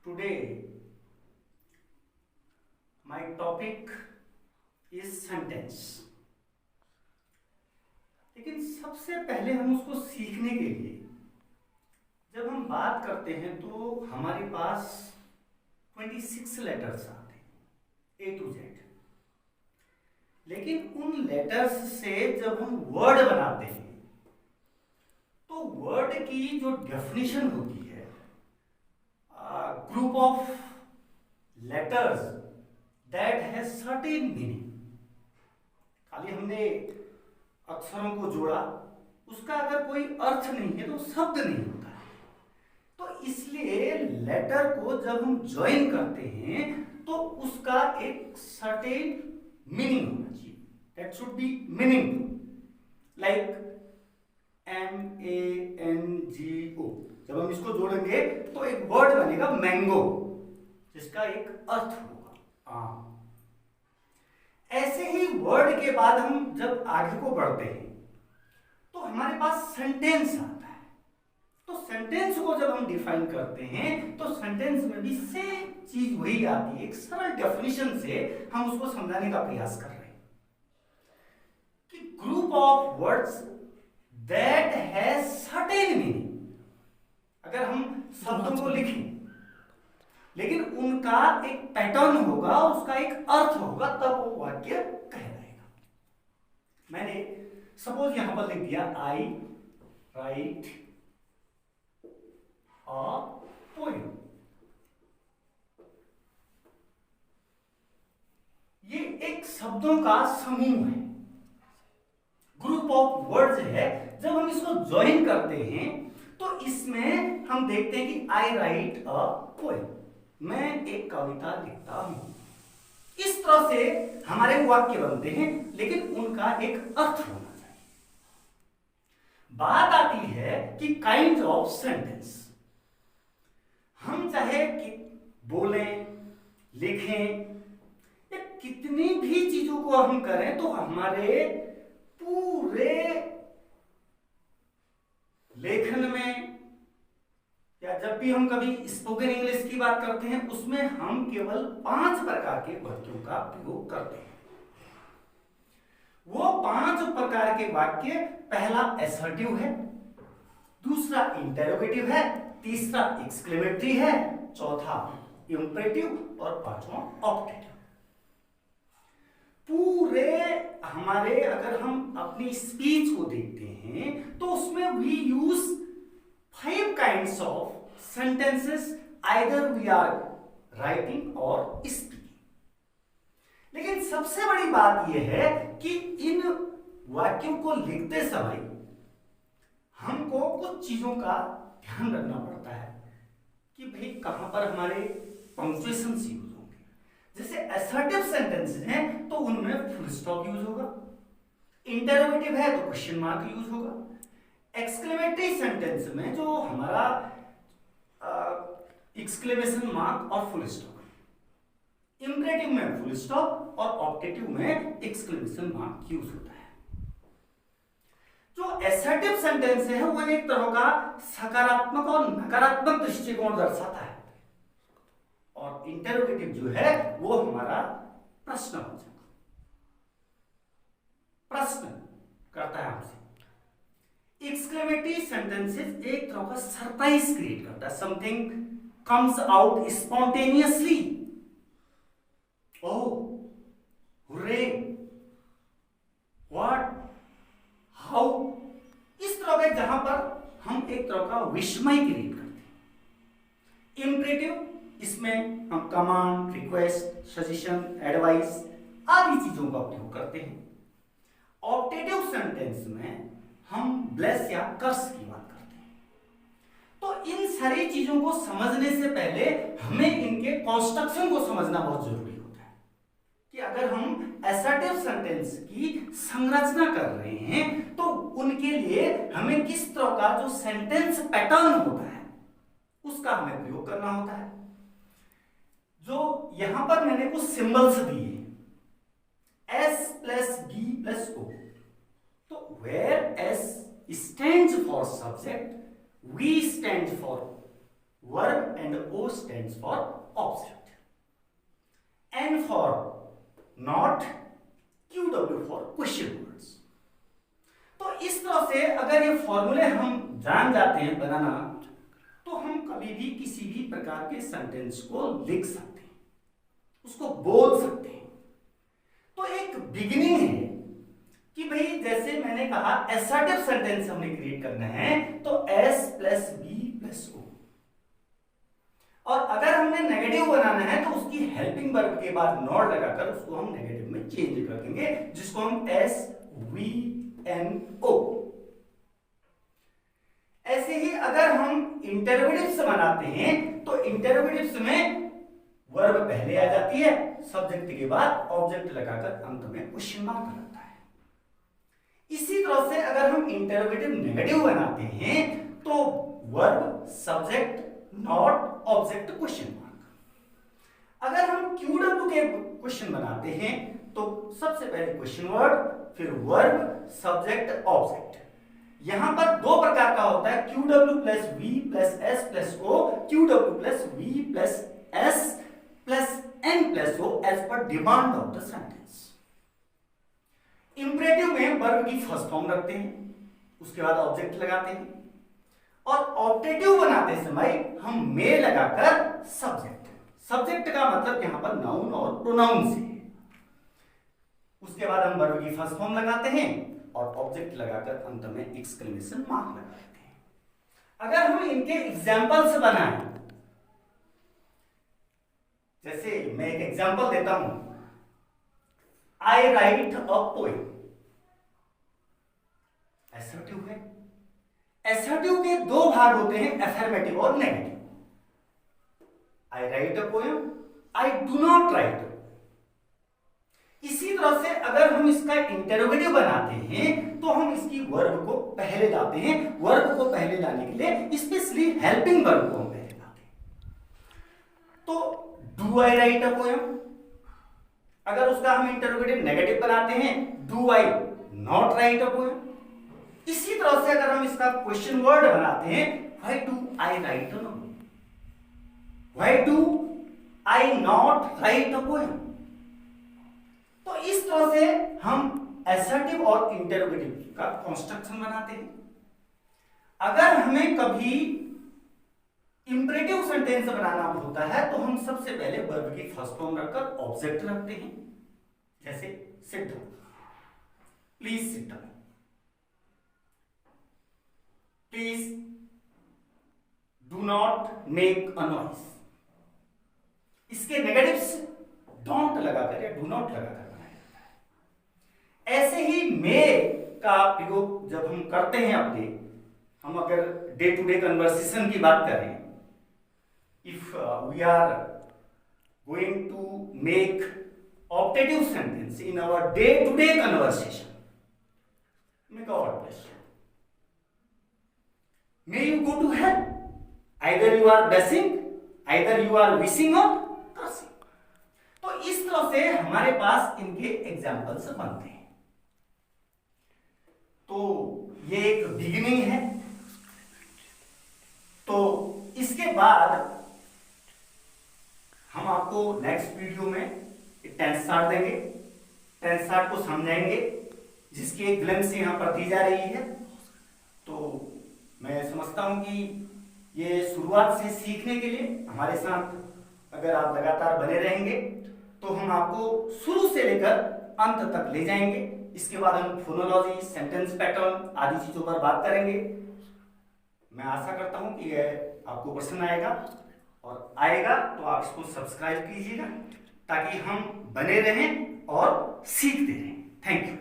Today, my topic is sentence. लेकिन सबसे पहले हम उसको सीखने के लिए जब हम बात करते हैं तो हमारे पास 26 लेटर्स आते हैं A to Z। लेकिन उन लेटर्स से जब हम वर्ड बनाते हैं तो वर्ड की जो डेफिनेशन होती है, group of letters that has certain meaning. खाली हमने अक्षरों को जोड़ा, उसका अगर कोई अर्थ नहीं है तो शब्द नहीं होता है। तो इसलिए लेटर को जब हम ज्वाइन करते हैं तो उसका एक सर्टेन मीनिंग होना चाहिए। That should be meaningful, like MANGO। जब हम इसको जोड़ेंगे तो एक वर्ड बनेगा मैंगो, जिसका एक अर्थ होगा आम। ऐसे ही वर्ड के बाद हम जब आगे को बढ़ते हैं तो हमारे पास सेंटेंस आता है। तो सेंटेंस को जब हम डिफाइन करते हैं तो सेंटेंस में भी सेम चीज वही आती है। एक सरल डेफिनेशन से हम उसको समझाने का प्रयास कर रहे हैं कि group of words that has certain meaning. अगर हम शब्दों को लिखें लेकिन उनका एक पैटर्न होगा, उसका एक अर्थ होगा, तब वो वाक्य कहलाएगा। मैंने सपोज यहां पर लिख दिया आई राइट अ पोएम। ये एक शब्दों का समूह है, ग्रुप ऑफ वर्ड्स है। जब हम इसको ज्वाइन करते हैं तो इसमें हम देखते हैं कि आई राइट अ पोएम, मैं एक कविता लिखता हूं। इस तरह से हमारे वाक्य बनते हैं, लेकिन उनका एक अर्थ होना चाहिए। बात आती है कि काइंड ऑफ सेंटेंस। हम चाहे कि बोलें, लिखें या कितनी भी चीजों को हम करें तो हमारे पूरे लेखन में या जब भी हम कभी स्पोकन इंग्लिश की बात करते हैं उसमें हम केवल 5 प्रकार के वाक्यों का प्रयोग करते हैं। वो 5 प्रकार के वाक्य, पहला असर्टिव है, दूसरा इंटेरोगेटिव है, तीसरा एक्सक्लेमेटरी है, चौथा इंपरेटिव और पांचवा ऑप्टेटिव। पूरे हमारे अगर हम अपनी स्पीच को देखते हैं तो उसमें we use 5 kinds of sentences, either we are writing or speaking। लेकिन सबसे बड़ी बात यह है कि इन वाक्यों को लिखते समय हमको कुछ चीजों का ध्यान रखना पड़ता है कि भाई कहां पर हमारे पंक्चुएशन यूज होंगे। जैसे असर्टिव सेंटेंसेस हैं तो उनमें फुल स्टॉप यूज होगा, इंटरोगेटिव है तो क्वेश्चन मार्क यूज होगा, एक्सक्लेमेटरी सेंटेंस में जो हमारा एक्सक्लेमेशन मार्क और फुल स्टॉप, इंपरेटिव में फुल स्टॉप और ऑप्टेटिव में एक्सक्लेमेशन मार्क यूज होता है। जो असर्टिव सेंटेंस है वो एक तरह का सकारात्मक और नकारात्मक दृष्टिकोण दर्शाता है, और इंटरोगेटिव जो है वो हमारा प्रश्न हो जाता है, प्रश्न करता है हमसे। एक्सक्लेमेटरी सेंटेंसेस एक तरह का सरप्राइज क्रिएट करता है, something comes out spontaneously. Oh, hurray, what, how, इस तरह के जहां पर हम एक तरह का विस्मय क्रिएट करते हैं। इंपरेटिव, इसमें हम कमांड, रिक्वेस्ट, सजेशन, एडवाइस आदि चीजों का उपयोग करते हैं। ऑप्टेटिव सेंटेंस में हम ब्लेस या कर्स की बात करते हैं। तो इन सारी चीजों को समझने से पहले हमें इनके कंस्ट्रक्शन को समझना बहुत जरूरी होता है कि अगर हम असर्टिव सेंटेंस की संरचना कर रहे हैं तो उनके लिए हमें किस तरह का जो सेंटेंस पैटर्न होता है उसका हमें प्रयोग करना होता है। जो यहां पर मैंने कुछ सिंबल्स दिए, S plus B plus O। तो where S stands for subject, V stands for verb and O stands for object. N for not, QW for question words. तो इस तरह से अगर ये फॉर्मूले हम जान जाते हैं बनाना, तो हम कभी भी किसी भी प्रकार के सेंटेंस को लिख सकते हैं, उसको बोल सकते हैं। तो एक बिगिनिंग है कि भाई जैसे मैंने कहा असर्टिव सेंटेंस हमने क्रिएट करना है, तो S plus B plus O। और अगर हमने नेगेटिव बनाना है तो उसकी हेल्पिंग वर्ब के बाद नॉट लगाकर उसको हम नेगेटिव में चेंज कर देंगे, जिसको हम SVNO। ऐसे ही अगर हम इंटरोगेटिव्स बनाते हैं तो इंटरोगेटिव्स में वर्ब पहले आ जाती है, सब्जेक्ट के बाद ऑब्जेक्ट लगाकर अंत में क्वेश्चन मार्क लगता है। इसी तरह से अगर हम इंटरोगेटिव नेगेटिव बनाते हैं तो verb subject not object question mark. अगर हम QW के क्वेश्चन बनाते हैं तो सबसे पहले क्वेश्चन वर्ड, फिर वर्ब सब्जेक्ट ऑब्जेक्ट। यहां पर दो प्रकार का होता है, QW plus V plus S plus O, QW plus V plus S plus N plus O as per demand of the sentence. Imperative में वर्ब की फर्स्ट फॉर्म रखते हैं, उसके बाद ऑब्जेक्ट लगाते हैं, और ऑप्टेटिव बनाते समय हम में लगाकर सब्जेक्ट। सब्जेक्ट का मतलब यहां पर नाउन और प्रोनाउन से, उसके बाद हम वर्ब की फर्स्ट फॉर्म लगाते हैं और ऑब्जेक्ट लगाकर अंत में एक्सक्लेमेशन मार्क लगा देते हैं। अगर हम इनके एग्जांपल्स बनाएं, जैसे मैं एक एग्जांपल देता हूं, आई राइट अ पोएम। असर्टिव है। असर्टिव के दो भाग होते हैं, अफर्मेटिव और negative. I right a poem, I do not right. इसी तरह से अगर हम इसका इंटरोगेटिव बनाते हैं तो हम इसकी वर्ब को पहले लाते हैं। वर्ब को पहले लाने के लिए स्पेशली हेल्पिंग वर्ब को हम पहले लाते हैं। तो do I right a poem, अगर उसका हम इंटरोगेटिव नेगेटिव बनाते हैं, do I not right a poem. इसी तरह से अगर हम इसका क्वेश्चन वर्ड बनाते हैं, why do I right a novel, why do I not right a poem. तो इस तरह से हम असर्टिव और इंटरोगेटिव का कंस्ट्रक्शन बनाते हैं। अगर हमें कभी इंपरेटिव सेंटेंस बनाना होता है तो हम सबसे पहले वर्ब की फर्स्ट फॉर्म रखकर ऑब्जेक्ट रखते हैं, जैसे sit down, please sit down, please do not make a noise. इसके नेगेटिव्स डोंट लगाकर या डू नॉट लगाकर बनाया जाता है। ऐसे ही मे का प्रयोग जब हम करते हैं अपने, हम अगर डे टू डे कन्वर्सेशन की बात करें, if we are going to make optative sentence in our day to day conversation, may God bless you, may you go to hell, either you are blessing, either you are wishing or cursing। तो इस तरह से हमारे पास इनके examples बनते हैं। तो ये एक बिगिनिंग है। तो इसके बाद हम आपको नेक्स्ट वीडियो में टेंस चार्ट देंगे, टेंस चार्ट को समझाएंगे, जिसकी एक ग्लिम्स यहां पर दी जा रही है। तो मैं समझता हूं कि ये शुरुआत से सीखने के लिए हमारे साथ अगर आप लगातार बने रहेंगे तो हम आपको शुरू से लेकर अंत तक ले जाएंगे। इसके बाद हम फोनोलॉजी, सेंटेंस पैटर्न आदि चीजों पर बात करेंगे। मैं आशा करता हूं कि यह आपको पसंद आएगा, और आएगा तो आप इसको सब्सक्राइब कीजिएगा ताकि हम बने रहें और सीखते रहें। Thank you.